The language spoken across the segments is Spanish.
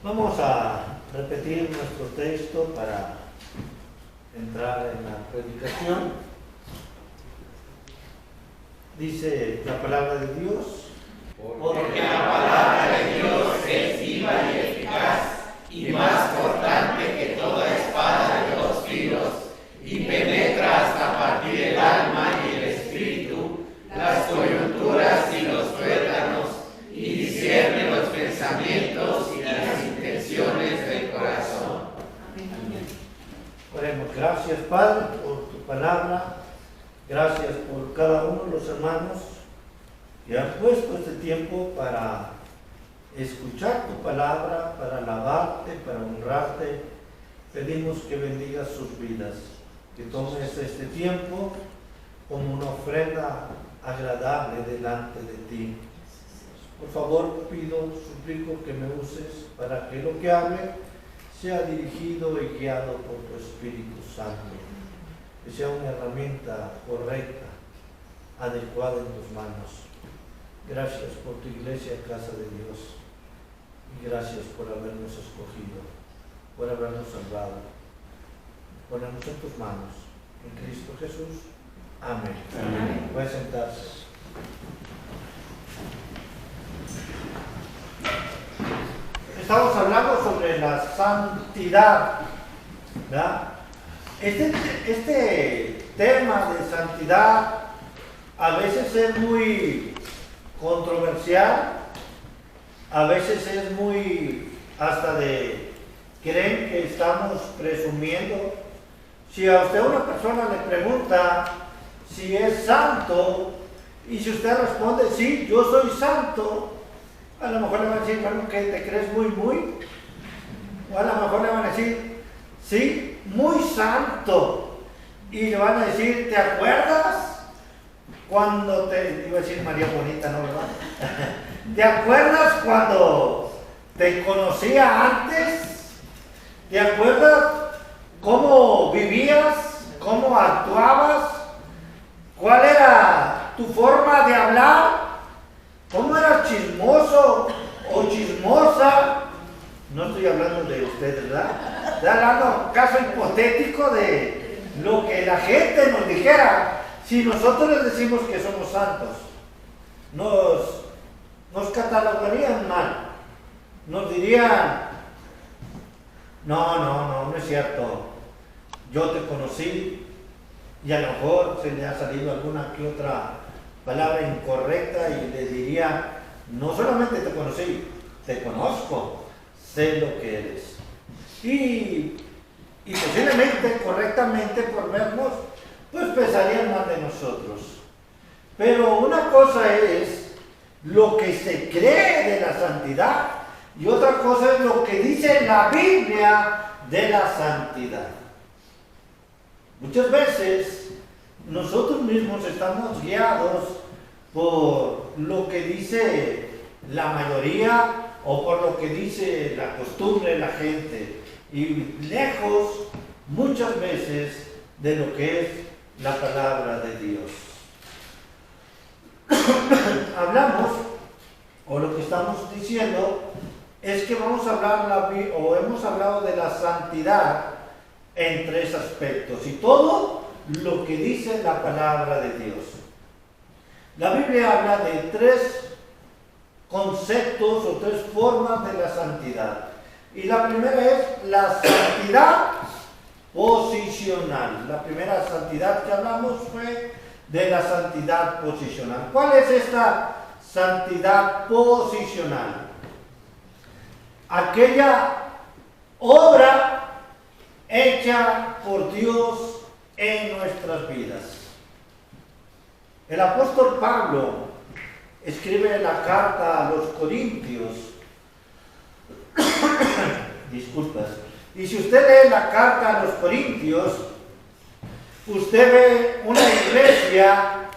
Vamos a repetir nuestro texto para entrar en la predicación. Dice la palabra de Dios. Porque la palabra de Dios es viva y eficaz y más cortante que toda espada de dos filos y penetra hasta partir el alma y el espíritu, las coyunturas y los tuétanos, y discierne los pensamientos y las intenciones del corazón. Amén. Oremos. Gracias, Padre, por tu palabra. Gracias por cada uno de los hermanos que han puesto este tiempo para escuchar tu palabra, para alabarte, para honrarte. Pedimos que bendigas sus vidas, que tomes este tiempo como una ofrenda agradable delante de ti. Por favor, suplico que me uses para que lo que hable sea dirigido y guiado por tu Espíritu Santo, que sea una herramienta correcta, adecuada en tus manos. Gracias por tu iglesia, casa de Dios, y gracias por habernos escogido, por habernos salvado. Ponemos en tus manos, en Cristo Jesús. Amén. Amén. Puede sentarse. Estamos hablando sobre la santidad, ¿verdad? Este tema de santidad a veces es muy controversial, a veces es muy hasta de creen que estamos presumiendo. Si a usted una persona le pregunta si es santo y si usted responde sí, yo soy santo, a lo mejor le van a decir, bueno, ¿qué te crees muy? O a lo mejor le van a decir, sí, muy santo. Y le van a decir, ¿te acuerdas cuando iba a decir María Bonita, ¿no, verdad? ¿Te acuerdas cuando te conocía antes? ¿Te acuerdas cómo vivías? ¿Cómo actuabas? ¿Cuál era tu forma de hablar? ¿Cómo eras chismoso o chismosa? No estoy hablando de usted, ¿verdad? Estoy hablando caso hipotético de lo que la gente nos dijera. Si nosotros les decimos que somos santos, nos catalogarían mal. Nos dirían, no es cierto. Yo te conocí y a lo mejor se le ha salido alguna que otra palabra incorrecta y le diría, no solamente te conocí, te conozco, sé lo que eres. Y posiblemente, correctamente por vernos, pues pensarían mal de nosotros. Pero una cosa es lo que se cree de la santidad y otra cosa es lo que dice la Biblia de la santidad. Muchas veces nosotros mismos estamos guiados por lo que dice la mayoría o por lo que dice la costumbre de la gente y lejos muchas veces de lo que es la palabra de Dios. Hablamos, o lo que estamos diciendo es que vamos a hablar hemos hablado de la santidad en tres aspectos y todo lo que dice la palabra de Dios. La Biblia habla de tres conceptos o tres formas de la santidad. Y la primera es la santidad posicional. La primera santidad que hablamos fue de la santidad posicional. ¿Cuál es esta santidad posicional? Aquella obra hecha por Dios en nuestras vidas. El apóstol Pablo escribe la carta a los Corintios. Disculpas. Y si usted lee la carta a los Corintios, usted ve una iglesia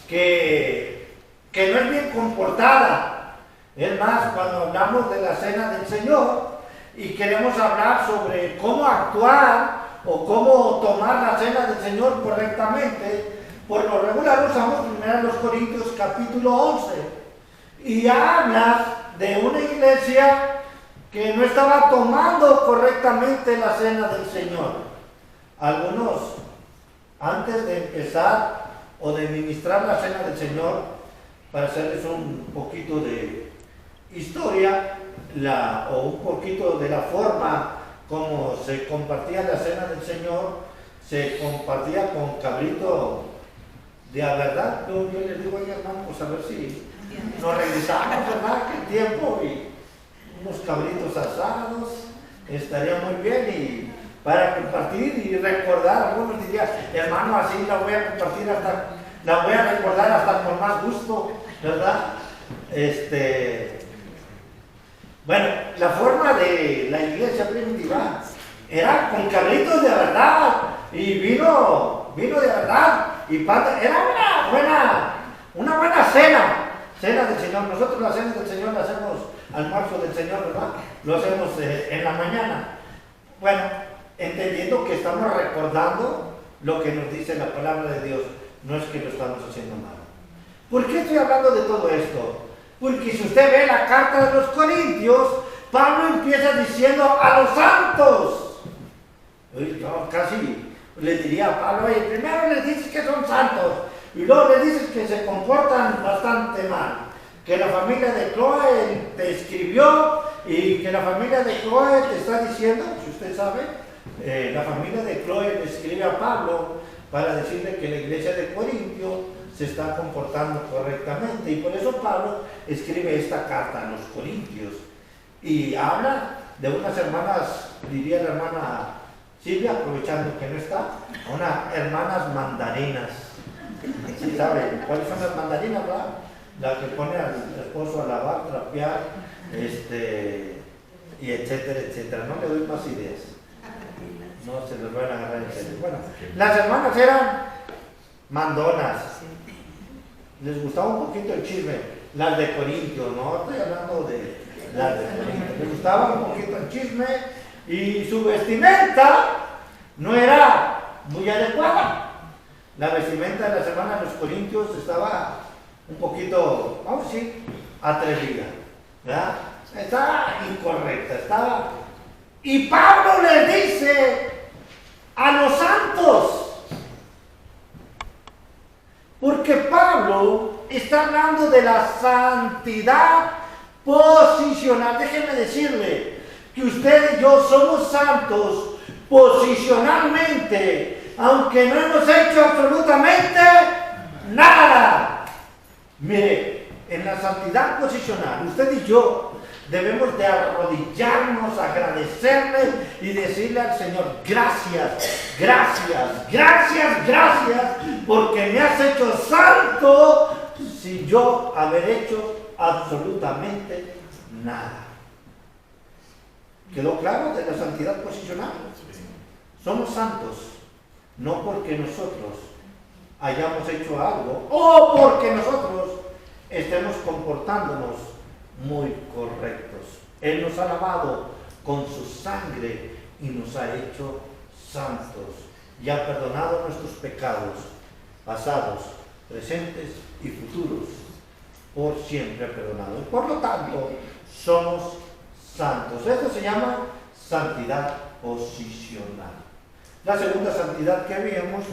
que no es bien comportada. Es más, cuando hablamos de la cena del Señor y queremos hablar sobre cómo actuar o cómo tomar la cena del Señor correctamente, por lo regular usamos 1 Corintios capítulo 11 y habla de una iglesia que no estaba tomando correctamente la cena del Señor. Algunos, antes de empezar o de ministrar la cena del Señor, para hacerles un poquito de historia, o un poquito de la forma como se compartía la cena del Señor, se compartía con cabrito de a verdad. Yo les digo, oye hermano, pues a ver si nos regresamos, ¿verdad? ¿Qué tiempo? Y unos cabritos asados, estaría muy bien, y para compartir y recordar. Algunos dirían, hermano, así la voy a compartir la voy a recordar hasta con más gusto, ¿verdad? Bueno, la forma de la iglesia primitiva era con cabritos de verdad y vino de verdad y pan. Era una buena cena del Señor. Nosotros la cena del Señor la hacemos almuerzo del Señor, ¿verdad? Lo hacemos en la mañana. Bueno, entendiendo que estamos recordando lo que nos dice la palabra de Dios, no es que lo estamos haciendo mal. ¿Por qué estoy hablando de todo esto? Porque si usted ve la carta de los Corintios, Pablo empieza diciendo a los santos. Yo casi le diría a Pablo, oye, primero le dices que son santos y luego le dices que se comportan bastante mal. Que la familia de Chloe te escribió y que la familia de Chloe te está diciendo, si usted sabe, la familia de Chloe le escribe a Pablo para decirle que la iglesia de Corintio se está comportando correctamente, y por eso Pablo escribe esta carta a los Corintios y habla de unas hermanas, diría la hermana Silvia, aprovechando que no está, unas hermanas mandarinas. ¿Sí saben cuáles son las mandarinas, verdad? La que pone al esposo a lavar, trapear, y etcétera, etcétera. No le doy más ideas, no se les van a agarrar en serio. Bueno, las hermanas eran mandonas, les gustaba un poquito el chisme. Las de Corintio, no estoy hablando de las de Corintio, les gustaba un poquito el chisme, y su vestimenta no era muy adecuada. La vestimenta de las hermanas de los Corintios estaba un poquito, vamos a decir, atrevida, ¿verdad? Estaba incorrecta, y Pablo les dice a los santos, porque Pablo está hablando de la santidad posicional. Déjenme decirle que usted y yo somos santos posicionalmente, aunque no hemos hecho absolutamente nada. Mire, en la santidad posicional, usted y yo debemos de arrodillarnos, agradecerle y decirle al Señor, gracias, gracias, gracias, gracias, porque me has hecho santo sin yo haber hecho absolutamente nada. ¿Quedó claro de la santidad posicional? Somos santos, no porque nosotros hayamos hecho algo o porque nosotros estemos comportándonos muy correctos. Él nos ha lavado con su sangre y nos ha hecho santos y ha perdonado nuestros pecados pasados, presentes y futuros. Por siempre ha perdonado. Y por lo tanto, somos santos. Esto se llama santidad posicional. La segunda santidad que habíamos,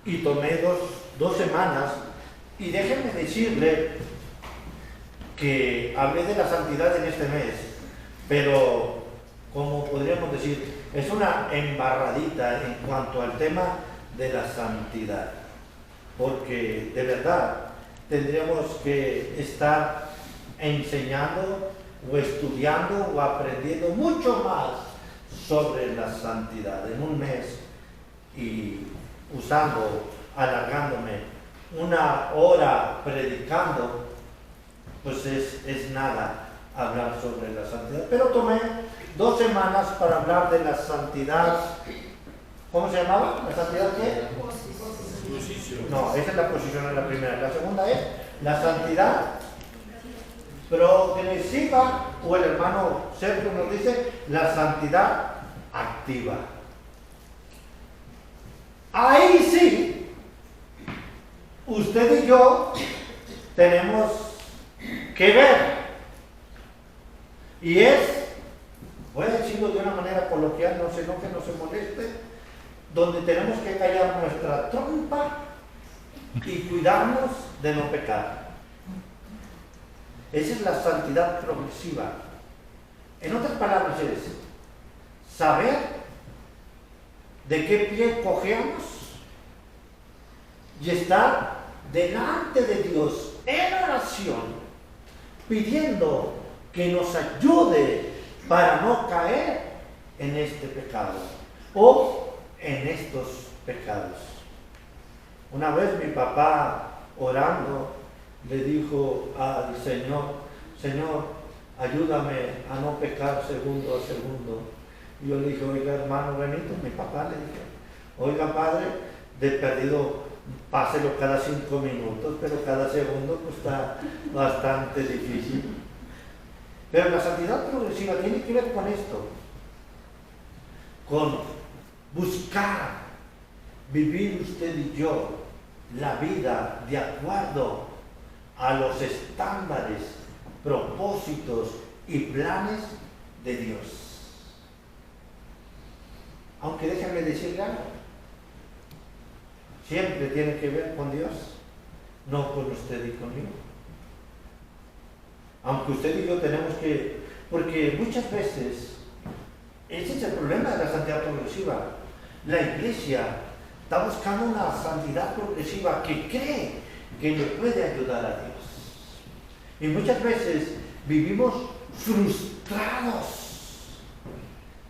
y tomé dos semanas, y déjenme decirle que hablé de la santidad en este mes, pero como podríamos decir, es una embarradita en cuanto al tema de la santidad, porque de verdad tendríamos que estar enseñando o estudiando o aprendiendo mucho más sobre la santidad en un mes, y alargándome una hora predicando, pues es nada hablar sobre la santidad. Pero tomé 2 semanas para hablar de la santidad. ¿Cómo se llamaba? ¿La santidad qué? Posición. No, esa es la posición, en la primera. La segunda es la santidad progresiva, o el hermano Sergio nos dice la santidad activa. Ahí sí, usted y yo tenemos que ver, y es voy a decirlo de una manera coloquial, no se enoje, no se moleste, donde tenemos que callar nuestra trompa y cuidarnos de no pecar. Esa es la santidad progresiva. En otras palabras es saber de qué pie cojeamos y estar delante de Dios en oración, pidiendo que nos ayude para no caer en este pecado o en estos pecados. Una vez mi papá, orando, le dijo al Señor: Señor, ayúdame a no pecar segundo a segundo. Y yo le dije: oiga, hermano Benito, mi papá le dije: oiga, padre, de perdido, páselo cada 5 minutos, pero cada segundo pues está bastante difícil. Pero la santidad progresiva tiene que ver con esto, con buscar vivir usted y yo la vida de acuerdo a los estándares, propósitos y planes de Dios. Aunque déjenme decirle algo, siempre tiene que ver con Dios, no con usted y conmigo. Aunque usted y yo tenemos que, porque muchas veces, ese es el problema de la santidad progresiva. La iglesia está buscando una santidad progresiva que cree que le puede ayudar a Dios. Y muchas veces vivimos frustrados,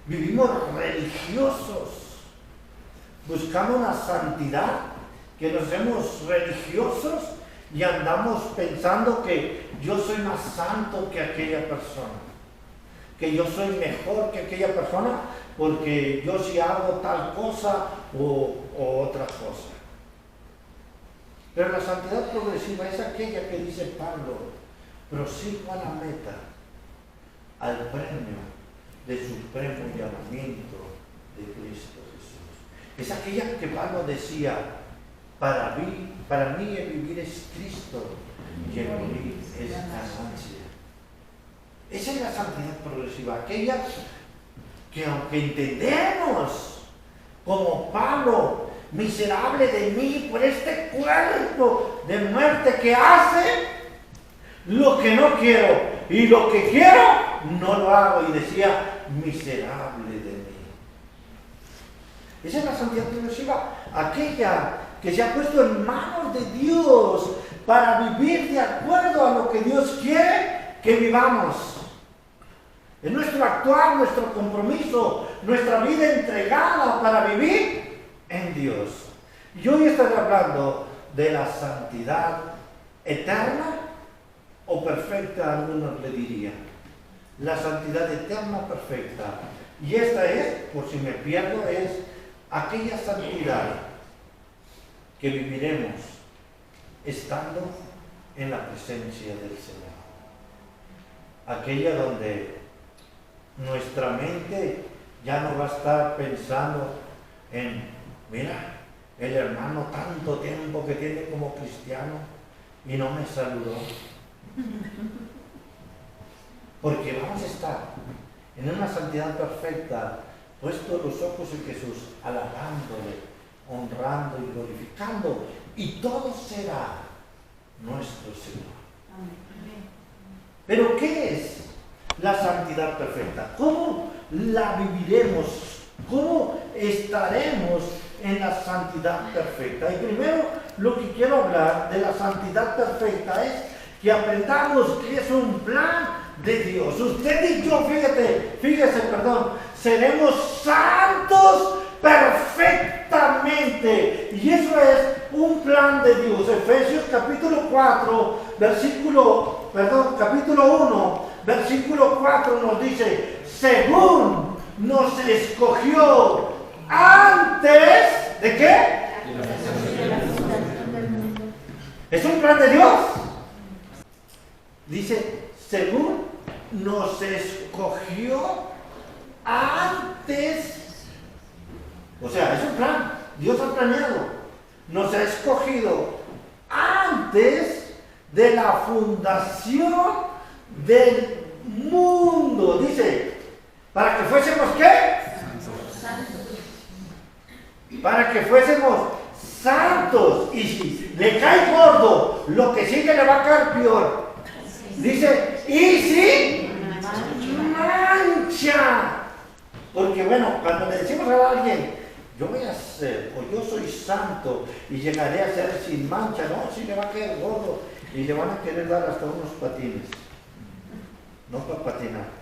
vivimos religiosos, buscando una santidad que nos hacemos religiosos y andamos pensando que yo soy más santo que aquella persona, que yo soy mejor que aquella persona porque yo sí hago tal cosa o otra cosa. Pero la santidad progresiva es aquella que dice Pablo: prosigo a la meta, al premio del supremo llamamiento de Cristo Jesús. Es aquella que Pablo decía: para mí el vivir es Cristo y el morir es ganancia. Esa es la santidad progresiva, aquella que aunque entendemos como Pablo, miserable de mí por este cuerpo de muerte que hace lo que no quiero y lo que quiero no lo hago, y decía: miserable de mí. Esa es la santidad progresiva, aquella que se ha puesto en manos de Dios para vivir de acuerdo a lo que Dios quiere que vivamos. Es nuestro actuar, nuestro compromiso, nuestra vida entregada para vivir en Dios. Y hoy estaré hablando de la santidad eterna o perfecta, algunos le dirían. La santidad eterna perfecta. Y esta es, por si me pierdo, es aquella santidad que viviremos estando en la presencia del Señor. Aquella donde nuestra mente ya no va a estar pensando en: mira, el hermano tanto tiempo que tiene como cristiano y no me saludó. Porque vamos a estar en una santidad perfecta, puestos los ojos en Jesús, alabándole, honrando y glorificando, y todo será nuestro Señor. Pero ¿qué es la santidad perfecta? ¿Cómo la viviremos? ¿Cómo estaremos en la santidad perfecta? Y primero, lo que quiero hablar de la santidad perfecta es que aprendamos que es un plan de Dios. Usted y yo, fíjese, seremos santos perfectamente. Y eso es un plan de Dios. Efesios capítulo 1, versículo 4 nos dice: según nos escogió antes, ¿de qué? Es un plan de Dios. Dice: según nos escogió antes. O sea, es un plan. Dios ha planeado. Nos ha escogido antes de la fundación del mundo. Dice: ¿Para que fuésemos qué? Para que fuésemos santos. Y si le cae gordo, lo que sigue le va a caer peor. Dice, y sin mancha. Porque bueno, cuando le decimos a alguien, yo voy a ser, o yo soy santo y llegaré a ser sin mancha, no, si le va a caer gordo y le van a querer dar hasta unos patines. No para patinar.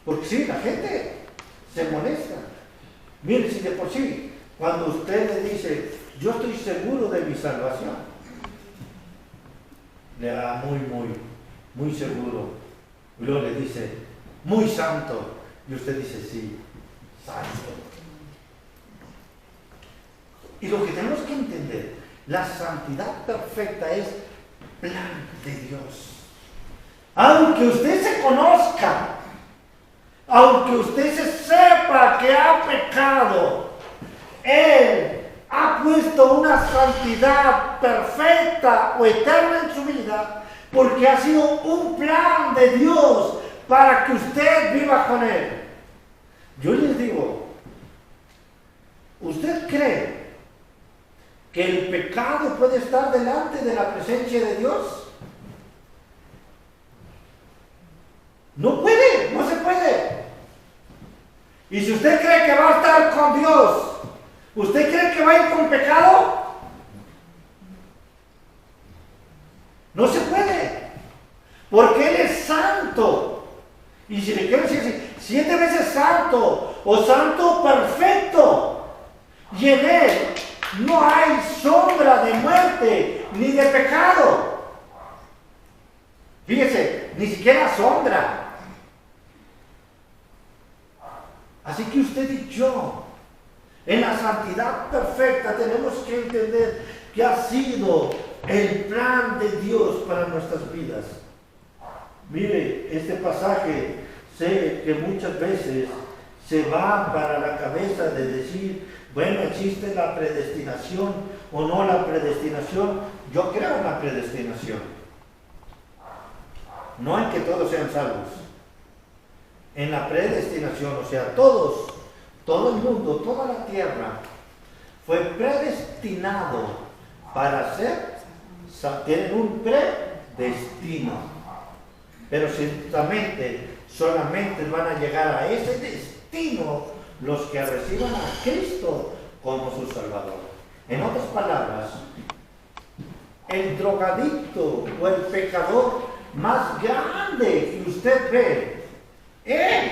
Porque sí, la gente se molesta. Mire, si de por sí, cuando usted le dice, yo estoy seguro de mi salvación, le da muy seguro. Y luego le dice, muy santo. Y usted dice, sí, santo. Y lo que tenemos que entender, la santidad perfecta es plan de Dios. Aunque usted se conozca, aunque usted se sepa que ha pecado, Él ha puesto una santidad perfecta o eterna en su vida, porque ha sido un plan de Dios para que usted viva con Él. Yo les digo, ¿usted cree que el pecado puede estar delante de la presencia de Dios? No puede, no se puede. Y si usted cree que va a estar con Dios, ¿usted cree que va a ir con pecado? No se puede, porque Él es santo. Y si le quiero decir 7 veces santo o santo perfecto, y en Él no hay sombra de muerte ni de pecado. Fíjese, ni siquiera sombra. Así que usted y yo, en la santidad perfecta, tenemos que entender que ha sido el plan de Dios para nuestras vidas. Mire, este pasaje, sé que muchas veces se va para la cabeza de decir, bueno, ¿existe la predestinación o no la predestinación? Yo creo en la predestinación. No en que todos sean salvos. En la predestinación, o sea, todo el mundo, toda la tierra, fue predestinado para ser, tienen un predestino. Pero solamente van a llegar a ese destino los que reciban a Cristo como su Salvador. En otras palabras, el drogadicto o el pecador más grande que usted ve, él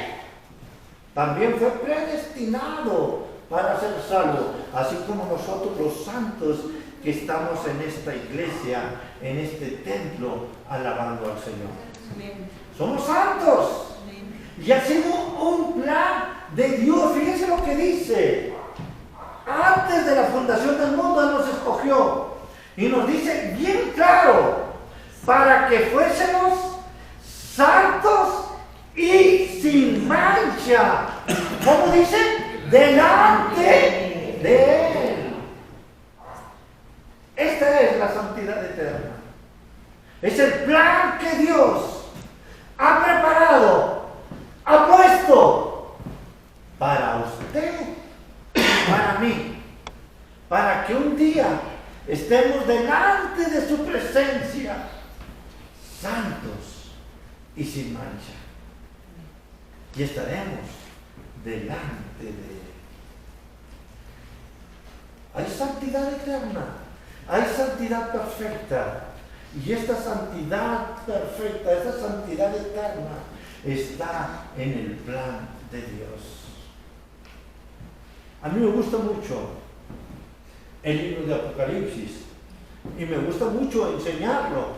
también fue predestinado para ser salvo, así como nosotros los santos que estamos en esta iglesia, en este templo, alabando al Señor. Amén. Somos santos. Amén. Y ha sido un plan de Dios. Fíjense lo que dice. Antes de la fundación del mundo Él nos escogió. Y nos dice bien claro, para que fuésemos santos y sin mancha. ¿Cómo dice? Delante de Él. Esta es la santidad eterna. Es el plan que Dios ha preparado, ha puesto para usted, para mí, para que un día estemos delante de su presencia, santos y sin mancha. Y estaremos delante de Él. Hay santidad eterna, hay santidad perfecta. Y esta santidad perfecta, esta santidad eterna, está en el plan de Dios. A mí me gusta mucho el libro de Apocalipsis y me gusta mucho enseñarlo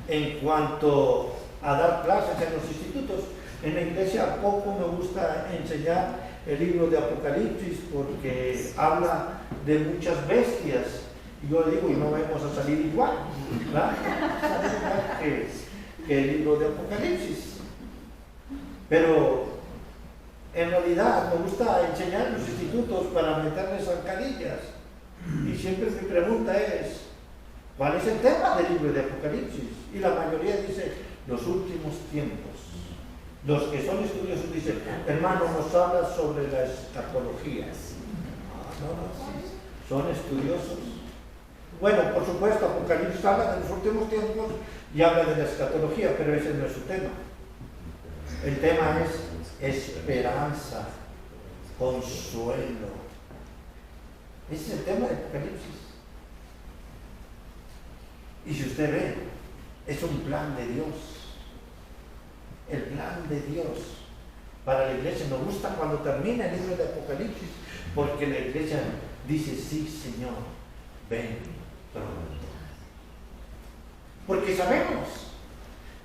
en cuanto a dar clases en los institutos. En la iglesia poco me gusta enseñar el libro de Apocalipsis porque habla de muchas bestias. Y yo digo, y no vamos a salir igual, ¿verdad? Salir igual que el libro de Apocalipsis. Pero en realidad me gusta enseñar en los institutos para meterles zancadillas. Y siempre mi pregunta es, ¿cuál es el tema del libro de Apocalipsis? Y la mayoría dice, los últimos tiempos. Los que son estudiosos dicen, hermano, nos habla sobre la escatología. No, son estudiosos. Bueno, por supuesto, Apocalipsis habla de los últimos tiempos y habla de la escatología, pero ese no es su tema. El tema es esperanza, consuelo. Ese es el tema de Apocalipsis. Y si usted ve, es un plan de Dios. El plan de Dios para la iglesia. Nos gusta cuando termina el libro de Apocalipsis, porque la iglesia dice, sí, Señor, ven pronto. Porque sabemos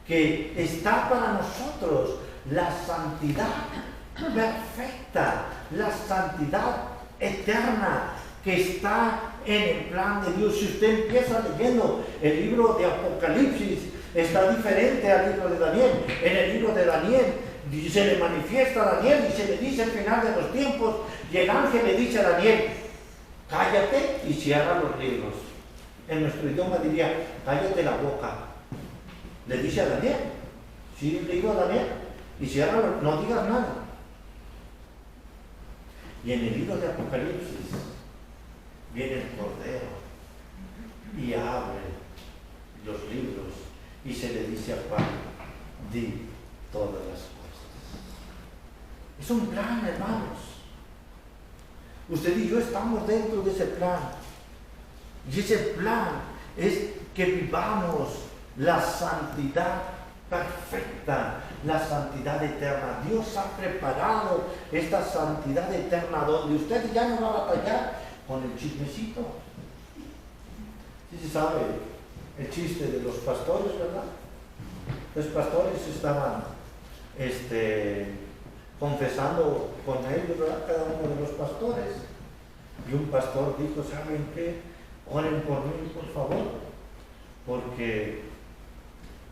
que está para nosotros la santidad perfecta, la santidad eterna que está en el plan de Dios. Si usted empieza leyendo el libro de Apocalipsis, está diferente al libro de Daniel. En el libro de Daniel se le manifiesta a Daniel y se le dice al final de los tiempos, y el ángel le dice a Daniel, cállate y cierra los libros. En nuestro idioma diría, cállate la boca. Le dice a Daniel, sí, le digo a Daniel, y cierra, no digas nada. Y en el libro de Apocalipsis viene el Cordero y abre los libros y se le dice a Juan, di todas las cosas. Es un plan, hermanos. Usted y yo estamos dentro de ese plan. Y ese plan es que vivamos la santidad perfecta, la santidad eterna. Dios ha preparado esta santidad eterna donde usted ya no va a batallar con el chismecito. Sí se sabe el chiste de los pastores, ¿verdad? Los pastores estaban confesando con ellos, ¿verdad? Cada uno de los pastores. Y un pastor dijo, ¿saben qué? Oren por mí, por favor, porque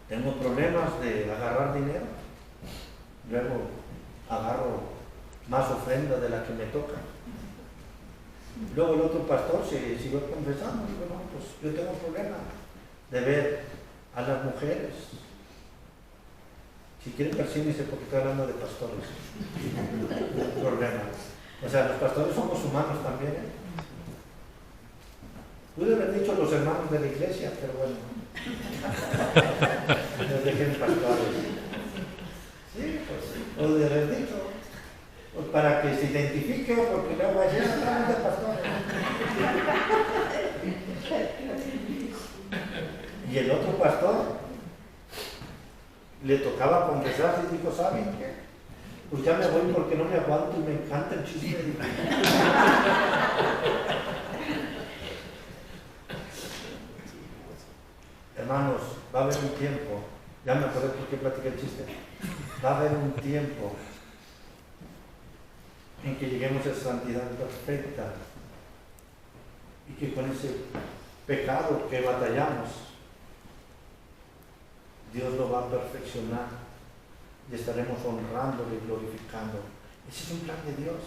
tengo problemas de agarrar dinero. Luego agarro más ofrenda de la que me toca. Luego el otro pastor se siguió confesando. Dijo, no, pues yo tengo problemas de ver a las mujeres. Si quieren persíguense porque estoy hablando de pastores. Problemas. O sea, los pastores somos humanos también, ¿eh? Pude haber dicho los hermanos de la iglesia, pero bueno. Les dejé en pastores. Sí, pues, pude haber dicho. Pues para que se identifique, porque luego ayer hablamos de pastores. Y el otro pastor le tocaba confesarse y dijo, ¿saben qué? Pues ya me voy porque no me aguanto y me encanta el chisme. Hermanos, va a haber un tiempo, ya me acordé por qué platiqué el chiste, va a haber un tiempo en que lleguemos a esa santidad perfecta y que con ese pecado que batallamos, Dios lo va a perfeccionar y estaremos honrándole y glorificando. Ese es un plan de Dios.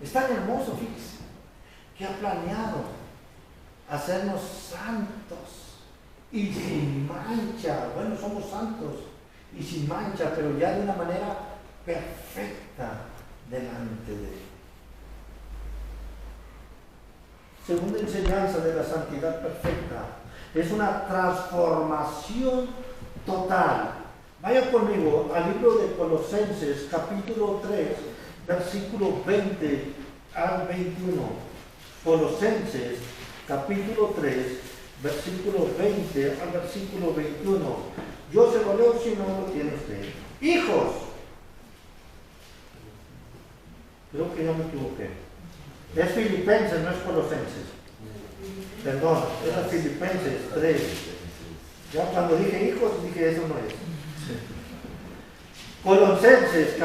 Es tan hermoso, fíjese, que ha planeado hacernos santos y sin mancha. Bueno, somos santos y sin mancha, pero ya de una manera perfecta delante de Él. Segunda enseñanza de la santidad perfecta es una transformación total. Vaya conmigo al libro de Colosenses, capítulo 3, versículo 20 al 21. Colosenses, capítulo 3, versículo 20 al versículo 21. Yo se lo leo si no lo tiene usted. Hijos, creo que ya me equivoqué. Es Filipenses, no es Colosenses. Perdón, es Filipenses 3. Ya cuando dije hijos, dije eso no es. Filipenses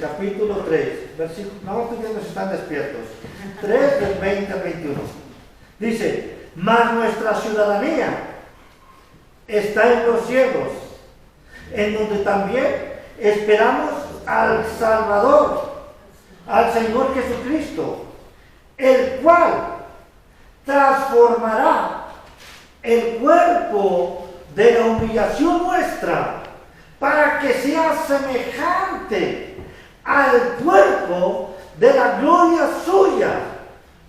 capítulo 3, versículo, no estoy viendo si están despiertos, 3 del 20 al 21. Dice, mas nuestra ciudadanía está en los cielos, en donde también esperamos al Salvador, al Señor Jesucristo, el cual transformará el cuerpo de la humillación nuestra, para que sea semejante al cuerpo de la gloria suya,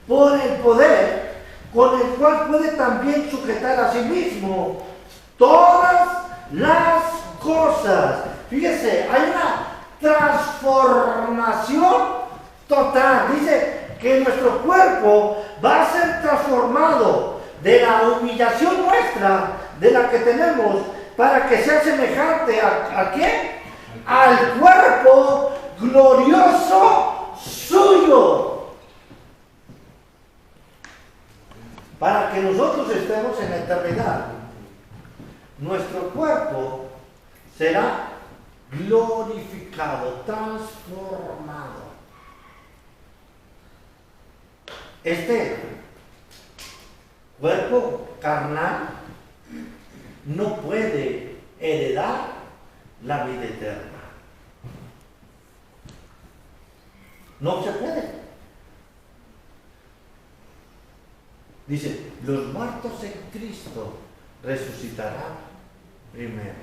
por el poder con el cual puede también sujetar a sí mismo todas las cosas. Fíjese, hay una transformación total. Dice que nuestro cuerpo va a ser transformado de la humillación nuestra, de la que tenemos, para que sea semejante ¿a qué? Al cuerpo glorioso suyo. Para que nosotros estemos en la eternidad, nuestro cuerpo será glorificado, transformado. Este cuerpo carnal no puede heredar la vida eterna. No se puede. Dice, los muertos en Cristo resucitarán primeros.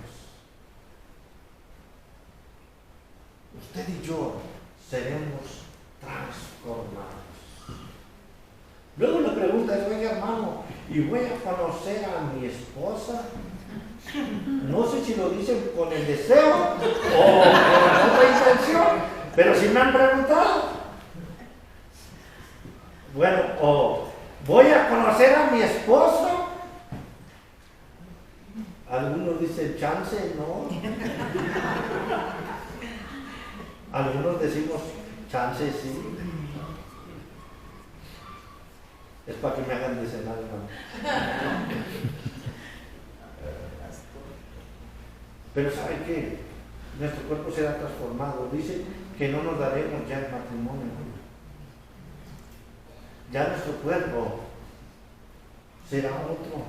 Usted y yo seremos transformados. Luego le pregunta, oiga hermano, ¿y voy a conocer a mi esposa? No sé si lo dicen con el deseo o con otra intención, pero si me han preguntado. Bueno, o voy a conocer a mi esposo. Algunos dicen chance, no. Algunos decimos chance, sí. Es para que me hagan de cenar, hermano. Pero ¿sabe qué? Nuestro cuerpo será transformado. Dice que no nos daremos ya el matrimonio, ¿no? Ya nuestro cuerpo será otro.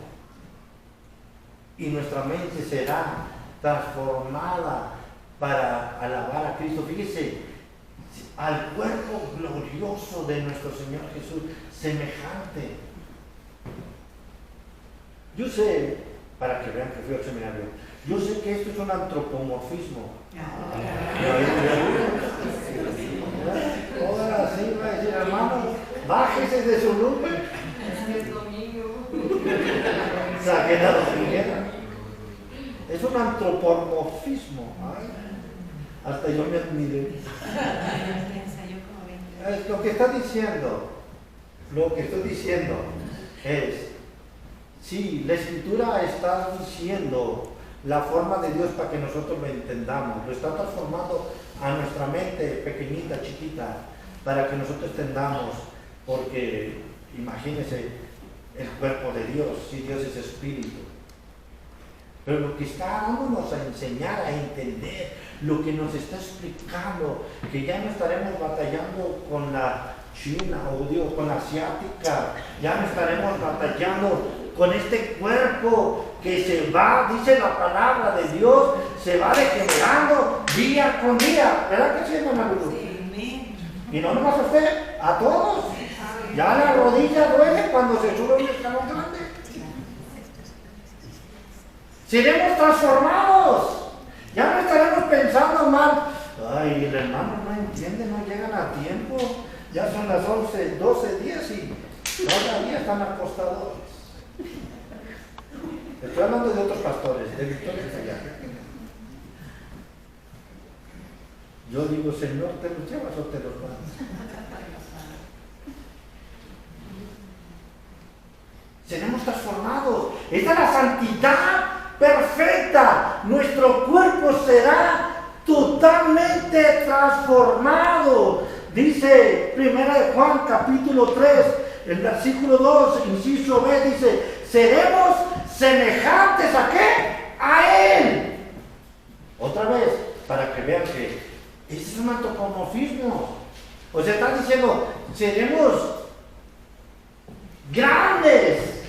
Y nuestra mente será transformada para alabar a Cristo. Fíjese, al cuerpo glorioso de nuestro Señor Jesús, semejante. Yo sé, para que vean que fui al seminario, yo sé que esto es un antropomorfismo. Ahora sí va a decir, hermano, bájese de su nube. Exagerado, es un antropomorfismo. Ay, hasta yo me admiré. Lo que está diciendo, lo que estoy diciendo es, sí, la Escritura está diciendo la forma de Dios para que nosotros lo entendamos, lo está transformando a nuestra mente pequeñita, chiquita, para que nosotros entendamos, porque imagínense el cuerpo de Dios, si Dios es espíritu. Pero lo que está dándonos a enseñar, a entender, lo que nos está explicando, que ya no estaremos batallando con la china, o digo, con la asiática, ya no estaremos batallando con este cuerpo que se va, dice la palabra de Dios, se va degenerando día con día. ¿Verdad que sí, hermana Lulu? Sí. Y no nomás a usted, a todos. Ya la rodilla duele cuando se sube un escalón grande. Seremos transformados. Ya no estaremos pensando mal. Ay, el hermano no entiende, no llegan a tiempo. Ya son las 11, 12 días y todavía están acostados. Estoy hablando de otros pastores, de Victoria allá. Yo digo, Señor, ¿te los llevas o te los mandas? Seremos transformados. Esta es la santidad perfecta. Nuestro cuerpo será totalmente transformado. Dice 1 Juan capítulo 3, el versículo 2, inciso B, dice, seremos semejantes ¿a qué? A Él. Otra vez, para que vean que ese es un antropomorfismo. O sea, está diciendo, seremos grandes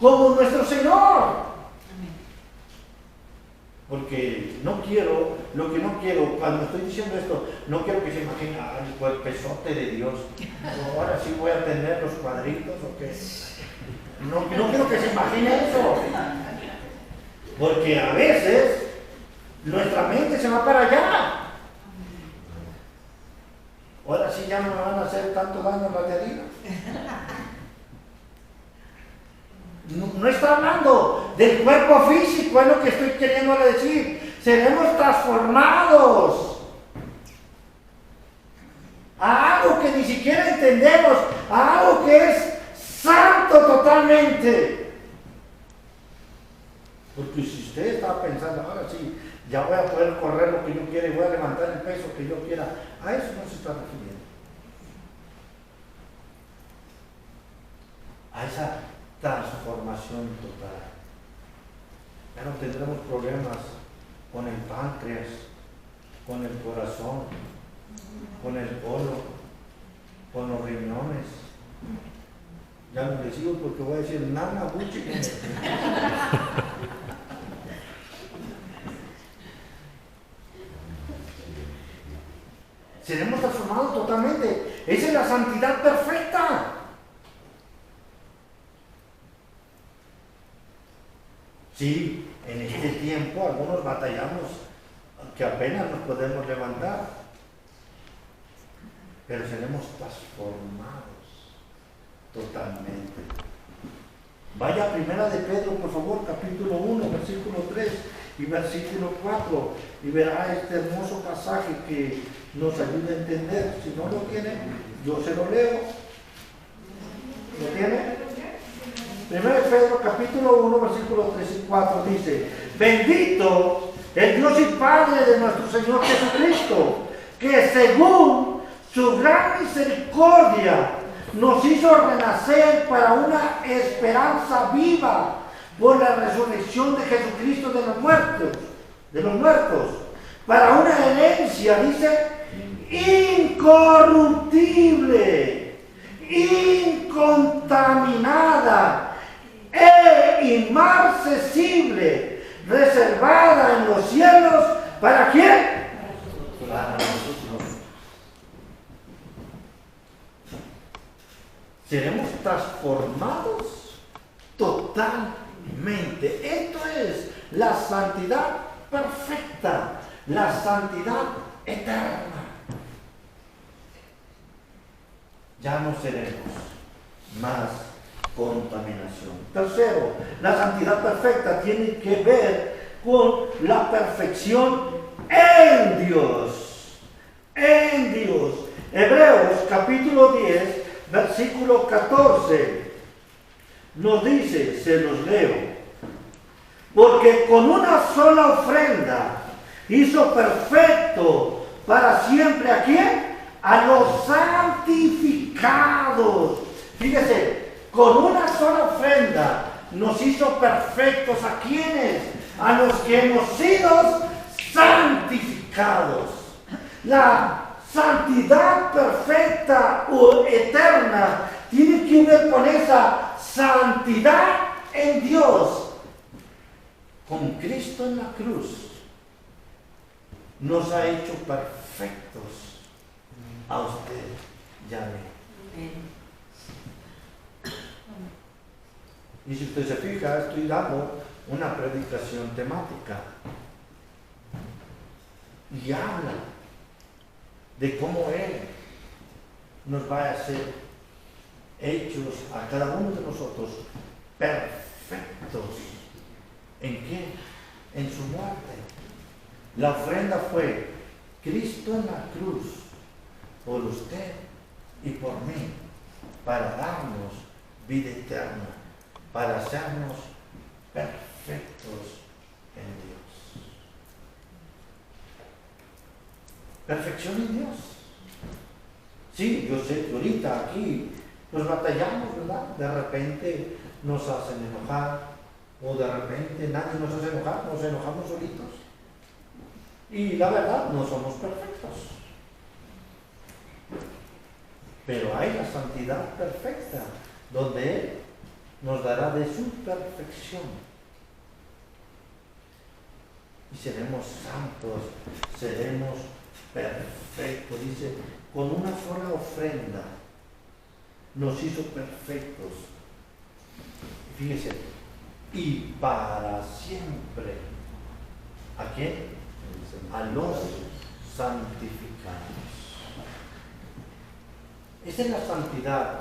como nuestro Señor. Porque no quiero, lo que no quiero, cuando estoy diciendo esto, no quiero que se imagine el cuerpezote de Dios. Ahora sí voy a tener los cuadritos o qué. No quiero que se imagine eso. Porque a veces nuestra mente se va para allá. Ahora sí ya no me van a hacer tanto daño en la batería. No está hablando del cuerpo físico, es lo que estoy queriendo decir. Seremos transformados a algo que ni siquiera entendemos, a algo que es santo totalmente. Porque si usted está pensando, ahora sí, ya voy a poder correr lo que yo quiera y voy a levantar el peso que yo quiera, a eso no se está refiriendo. A esa transformación total. Ya no tendremos problemas con el páncreas, con el corazón, con el colon, con los riñones. Ya no les digo porque voy a decir nada mucho. Seremos transformados totalmente. Esa es la santidad perfecta. Sí, en este tiempo algunos batallamos que apenas nos podemos levantar, pero seremos transformados totalmente. Vaya a Primera de Pedro, por favor, capítulo 1, versículo 3 y versículo 4, y verá este hermoso pasaje que nos ayuda a entender. Si no lo tiene, yo se lo leo. ¿Lo tiene? Primero de Pedro, capítulo 1, versículos 3 y 4 dice: bendito el Dios y Padre de nuestro Señor Jesucristo, que según su gran misericordia nos hizo renacer para una esperanza viva por la resurrección de Jesucristo de los muertos, para una herencia, dice, incorruptible, incontaminada e inmarcesible, reservada en los cielos, ¿para quién? Para nosotros. Seremos transformados totalmente. Esto es la santidad perfecta, la santidad eterna. Ya no seremos más contaminación. Tercero, la santidad perfecta tiene que ver con la perfección en Dios. En Dios. Hebreos capítulo 10, versículo 14 nos dice, se los leo: porque con una sola ofrenda hizo perfecto para siempre ¿a quién? A los santificados. Fíjese, con una sola ofrenda nos hizo perfectos ¿a quiénes? A los que hemos sido santificados. La santidad perfecta o eterna tiene que ver con esa santidad en Dios. Con Cristo en la cruz nos ha hecho perfectos a usted y a mí. Y si usted se fija, estoy dando una predicación temática y habla de cómo Él nos va a hacer hechos a cada uno de nosotros perfectos. ¿En qué? En su muerte. La ofrenda fue Cristo en la cruz por usted y por mí, para darnos vida eterna, para hacernos perfectos en Dios. Perfección en Dios. Sí, yo sé que ahorita aquí nos batallamos, ¿verdad? De repente nos hacen enojar, o de repente nadie nos hace enojar, nos enojamos solitos. Y la verdad, no somos perfectos. Pero hay la santidad perfecta, donde Él nos dará de su perfección. Y seremos santos, seremos perfectos. Dice, con una sola ofrenda nos hizo perfectos. Fíjese, y para siempre. ¿A quién? A los santificados. Esa es la santidad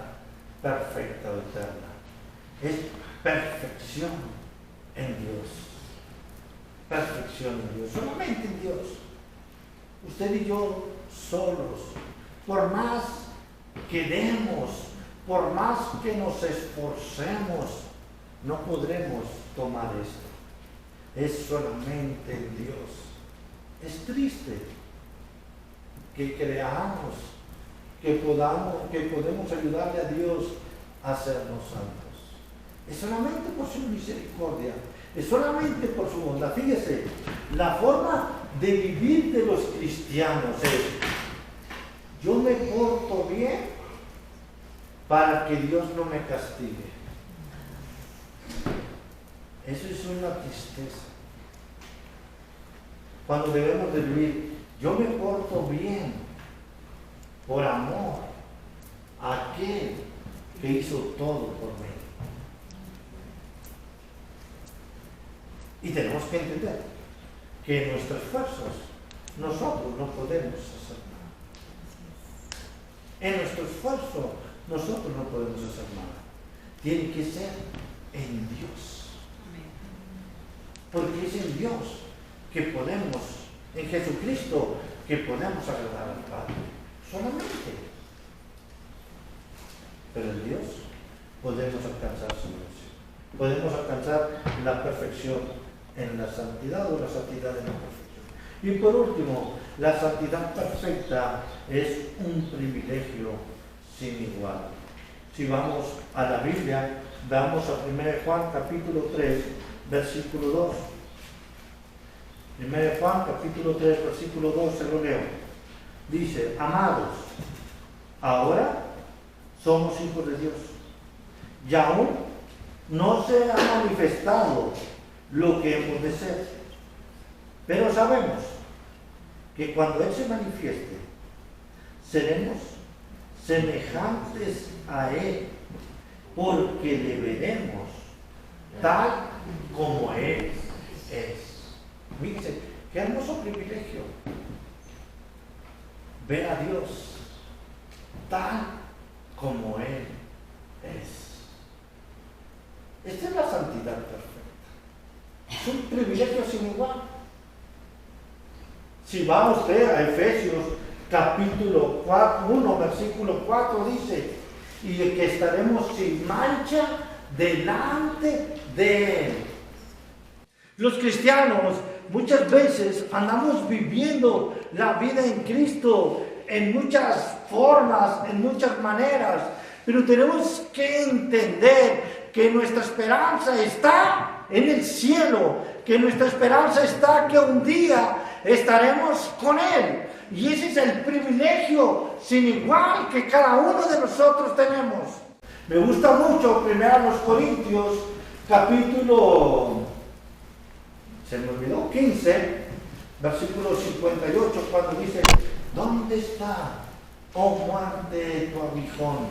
perfecta o eterna. Es perfección en Dios. Perfección en Dios. Solamente en Dios. Usted y yo solos. Por más que demos, por más que nos esforcemos, no podremos tomar esto. Es solamente en Dios. Es triste que creamos que podemos ayudarle a Dios a hacernos santos. Es solamente por su misericordia, es solamente por su bondad. Fíjese, la forma de vivir de los cristianos es: yo me porto bien para que Dios no me castigue. Eso es una tristeza. Cuando debemos de vivir, yo me porto bien por amor a aquel que hizo todo por mí. Y tenemos que entender que en nuestros esfuerzos nosotros no podemos hacer nada. En nuestro esfuerzo nosotros no podemos hacer nada. Tiene que ser en Dios. Porque es en Dios que podemos, en Jesucristo, que podemos agradar al Padre. Solamente. Pero en Dios podemos alcanzar su gracia. Podemos alcanzar la perfección en la santidad o la santidad en la perfección. Y por último, la santidad perfecta es un privilegio sin igual. Si vamos a la Biblia, vamos a 1 Juan capítulo 3, versículo 2. 1 Juan capítulo 3, versículo 2, se lo leo. Dice: amados, ahora somos hijos de Dios, y aún no se ha manifestado lo que hemos de ser, pero sabemos que cuando Él se manifieste, seremos semejantes a Él, porque le veremos tal como Él es. Fíjense, qué hermoso privilegio ver a Dios tal como Él es. Esta es la santidad perfecta. Es un privilegio sin igual. Si va usted a Efesios capítulo 1, versículo 4, dice: y que estaremos sin mancha delante de Él. Los cristianos muchas veces andamos viviendo la vida en Cristo en muchas formas, en muchas maneras, pero tenemos que entender que nuestra esperanza está en el cielo, que nuestra esperanza está que un día estaremos con Él. Y ese es el privilegio sin igual que cada uno de nosotros tenemos. Me gusta mucho 1 Corintios capítulo 15, versículo 58, cuando dice: ¿dónde está, oh muerte, tu aguijón?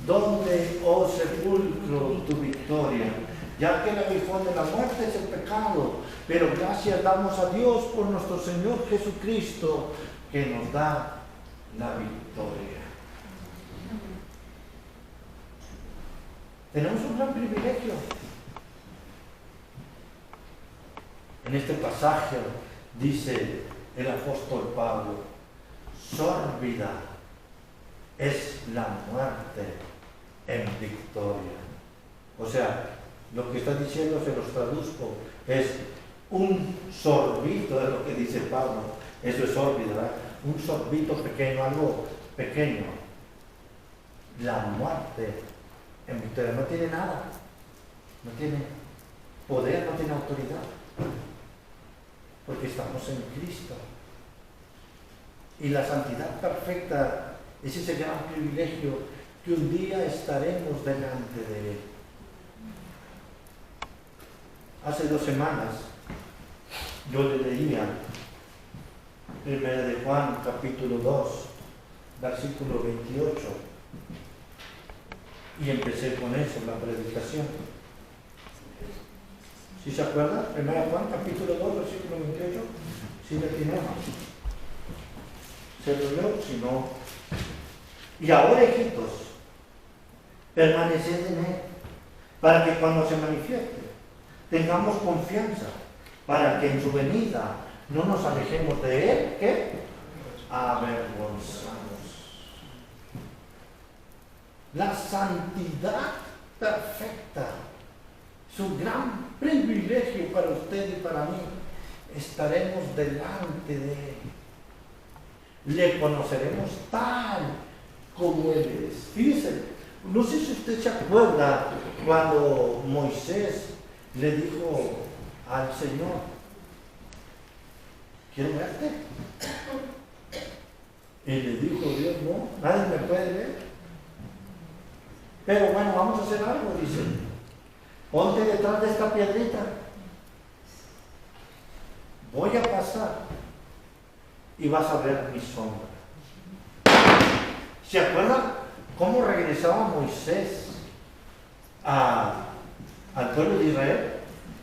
¿Dónde, oh sepulcro, tu victoria? Ya que el aguijón de la muerte es el pecado, pero gracias damos a Dios por nuestro Señor Jesucristo, que nos da la victoria. Tenemos un gran privilegio. En este pasaje dice el apóstol Pablo: sórbida es la muerte en victoria. O sea, lo que está diciendo, se los traduzco, es un sorbito de lo que dice Pablo. Eso es sórbida, ¿verdad? Un sorbito pequeño, algo pequeño. La muerte en victoria no tiene nada, no tiene poder, no tiene autoridad, porque estamos en Cristo. Y la santidad perfecta es ese gran privilegio que un día estaremos delante de Él. Hace 2 semanas yo le leía 1 de Juan capítulo 2, versículo 28, y empecé con eso, la predicación. ¿Sí se acuerdan? 1 Juan capítulo 2, versículo 28. ¿Sí le tenemos? Se lo leo, si no. Y ahora, hijitos, permaneced en Él, para que cuando se manifieste tengamos confianza, para que en su venida no nos alejemos de Él, ¿qué? Avergonzados. La santidad perfecta, su gran privilegio para usted y para mí. Estaremos delante de Él. Le conoceremos tal como Él es. Fíjense, no sé si usted se acuerda cuando Moisés le dijo al Señor: quiero verte. Y le dijo Dios: no, nadie me puede ver. Pero bueno, vamos a hacer algo, dice. Ponte detrás de esta piedrita. Voy a pasar y vas a ver mi sombra. ¿Se acuerdan cómo regresaba Moisés al pueblo de Israel?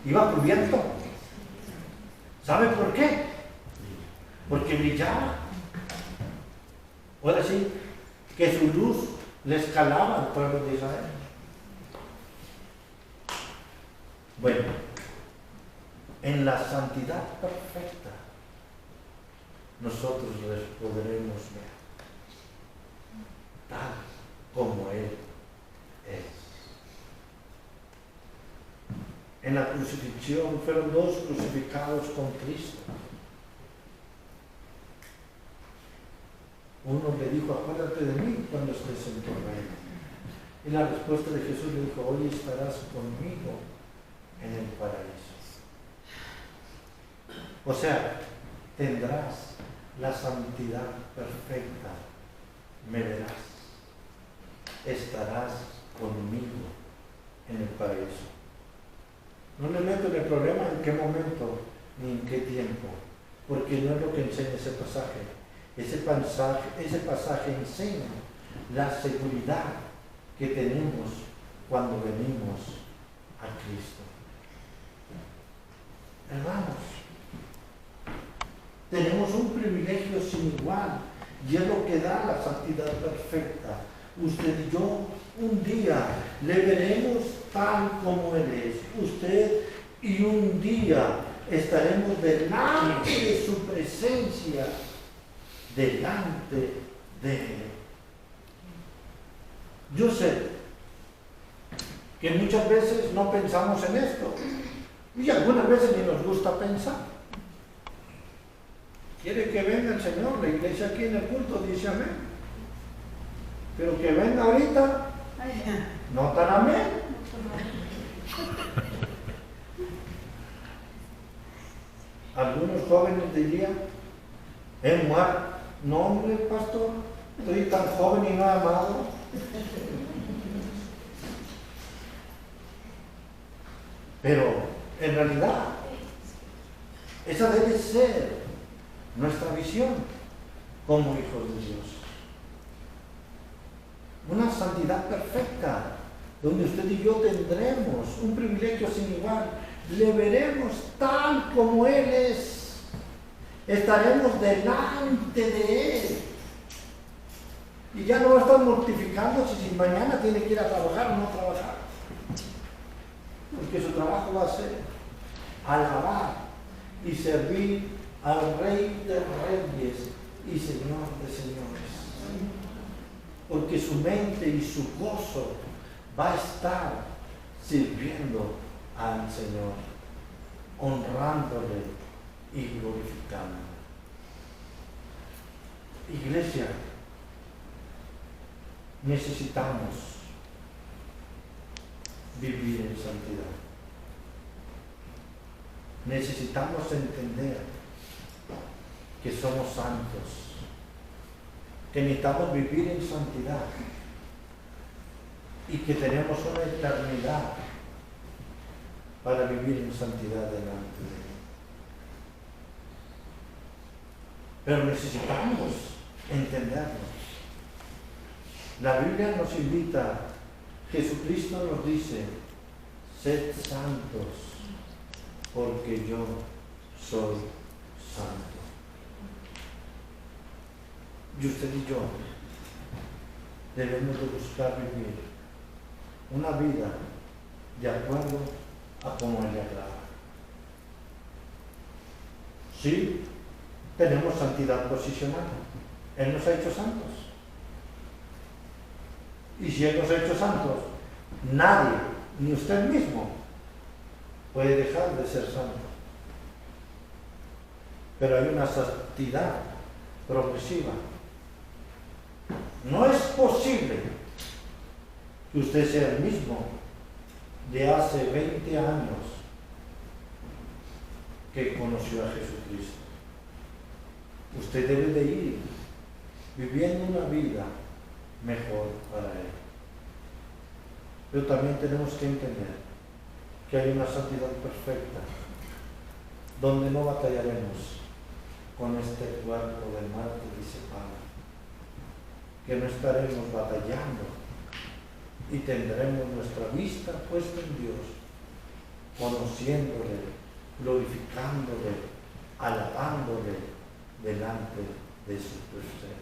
Iba cubierto. ¿Sabe por qué? Porque brillaba. Ahora sí, que su luz le escalaba al pueblo de Israel. Bueno, en la santidad perfecta nosotros les podremos ver tal como Él es. En la crucifixión fueron dos crucificados con Cristo. Uno le dijo: acuérdate de mí cuando estés en tu reino. Y la respuesta de Jesús le dijo: hoy estarás conmigo en el paraíso. O sea, tendrás la santidad perfecta, me verás, estarás conmigo en el paraíso. No le meto en el problema en qué momento ni en qué tiempo, porque no es lo que enseña ese pasaje. Ese pasaje enseña la seguridad que tenemos cuando venimos a Cristo. Hermanos, tenemos un privilegio sin igual, y es lo que da la santidad perfecta. Usted y yo un día le veremos tal como Él es. Usted y un día estaremos delante de su presencia, delante de Él. Yo sé que muchas veces no pensamos en esto, y algunas veces ni nos gusta pensar. Quiere que venga el Señor, la iglesia aquí en el culto dice amén, pero que venga ahorita, no tan amén. Algunos jóvenes dirían: muerto. No, hombre, pastor, estoy tan joven y no he amado. Pero en realidad esa debe ser nuestra visión como hijos de Dios. Una santidad perfecta, donde usted y yo tendremos un privilegio sin igual. Le veremos tal como Él es. Estaremos delante de Él. Y ya no va a estar mortificando si mañana tiene que ir a trabajar o no trabajar. Porque su trabajo va a ser alabar y servir al Rey de Reyes y Señor de Señores. Porque su mente y su gozo va a estar sirviendo al Señor, honrándole y glorificándole. Iglesia, necesitamos vivir en santidad. Necesitamos entender que somos santos, que necesitamos vivir en santidad y que tenemos una eternidad para vivir en santidad delante de Él. Pero necesitamos entenderlo. La Biblia nos invita, Jesucristo nos dice: sed santos porque yo soy santo. Y usted y yo debemos de buscar vivir una vida de acuerdo a como Él le agrada. Sí, tenemos santidad posicional. Él nos ha hecho santos. Y si Él nos ha hecho santos, nadie, ni usted mismo, puede dejar de ser santo. Pero hay una santidad progresiva. No es posible que usted sea el mismo de hace 20 años que conoció a Jesucristo. Usted debe de ir viviendo una vida mejor para Él. Pero también tenemos que entender que hay una santidad perfecta, donde no batallaremos con este cuerpo de muerte, dice Pablo, que no estaremos batallando y tendremos nuestra vista puesta en Dios, conociéndole, glorificándole, alabándole delante de su presencia.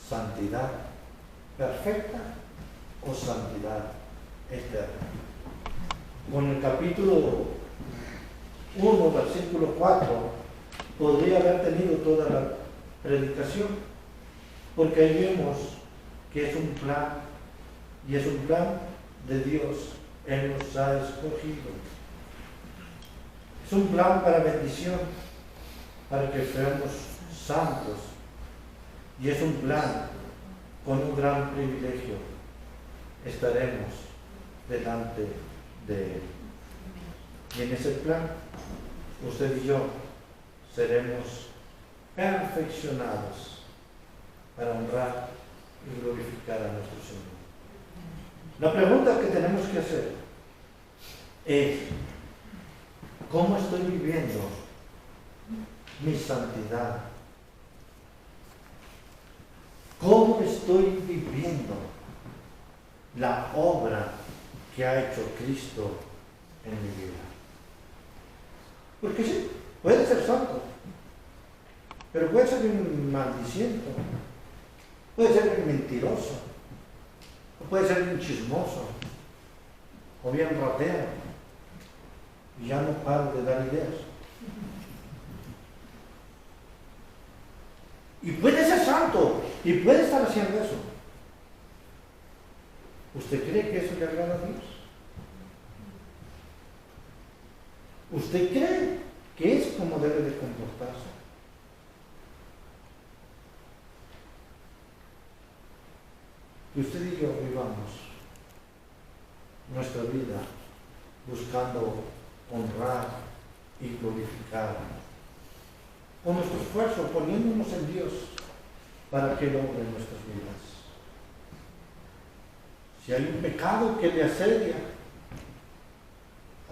¿Santidad perfecta o santidad eterna? Con el capítulo 1, versículo 4, podría haber tenido toda la predicación, porque ahí vemos que es un plan, y es un plan de Dios. Él nos ha escogido. Es un plan para bendición, para que seamos santos, y es un plan con un gran privilegio. Estaremos delante de Él. Y en ese plan, usted y yo seremos perfeccionados para honrar y glorificar a nuestro Señor. La pregunta que tenemos que hacer es: ¿cómo estoy viviendo mi santidad? ¿Cómo estoy viviendo la obra que ha hecho Cristo en mi vida? Porque sí, puede ser santo, pero puede ser un maldiciento, puede ser un mentiroso, o puede ser un chismoso, o bien ratero, y ya no paro de dar ideas. Y puede ser santo, y puede estar haciendo eso. ¿Usted cree que eso le agrada a Dios? ¿Usted cree que es como debe de comportarse? Que usted y yo vivamos nuestra vida buscando honrar y glorificar con nuestro esfuerzo, poniéndonos en Dios para que Él obre en nuestras vidas. Si hay un pecado que le asedia,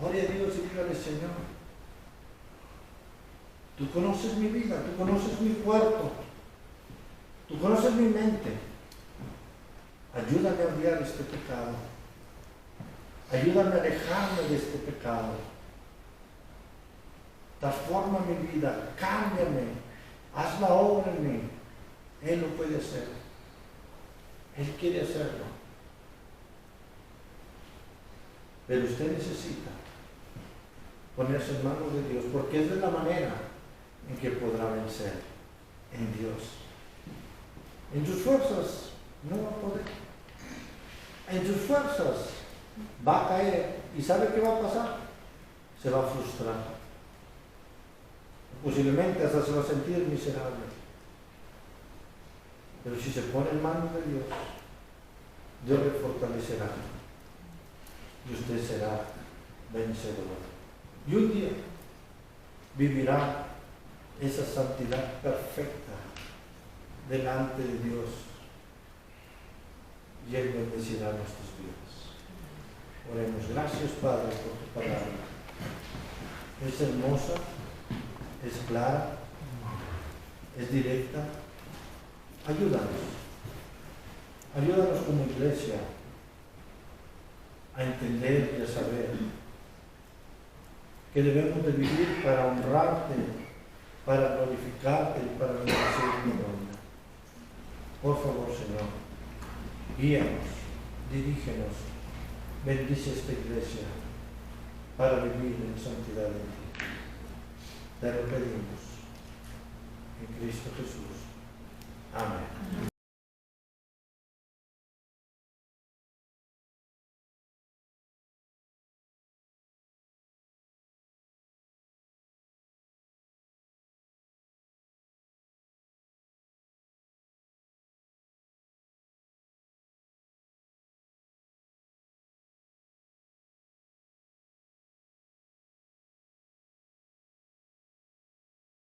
ore a Dios y dígale: Señor, tú conoces mi vida, tú conoces mi cuerpo, tú conoces mi mente. Ayúdame a odiar este pecado. Ayúdame a alejarme de este pecado. Transforma mi vida, cámbiame, haz la obra en mí. Él lo puede hacer. Él quiere hacerlo. Pero usted necesita ponerse en manos de Dios, porque es de la manera en que podrá vencer, en Dios. En sus fuerzas no va a poder. En sus fuerzas va a caer. ¿Y sabe qué va a pasar? Se va a frustrar. Posiblemente hasta se va a sentir miserable. Pero si se pone en manos de Dios, Dios le fortalecerá y usted será vencedor. Y un día vivirá esa santidad perfecta delante de Dios, y Él bendecirá nuestras vidas. Oremos. Gracias, Padre, por tu palabra. Es hermosa, es clara, es directa. Ayúdanos como iglesia a entender y a saber que debemos de vivir para honrarte, para glorificarte y para bendecir tu nombre. Por favor, Señor, guíanos, dirígenos, bendice esta iglesia para vivir en santidad en ti. Te lo pedimos en Cristo Jesús. Amén.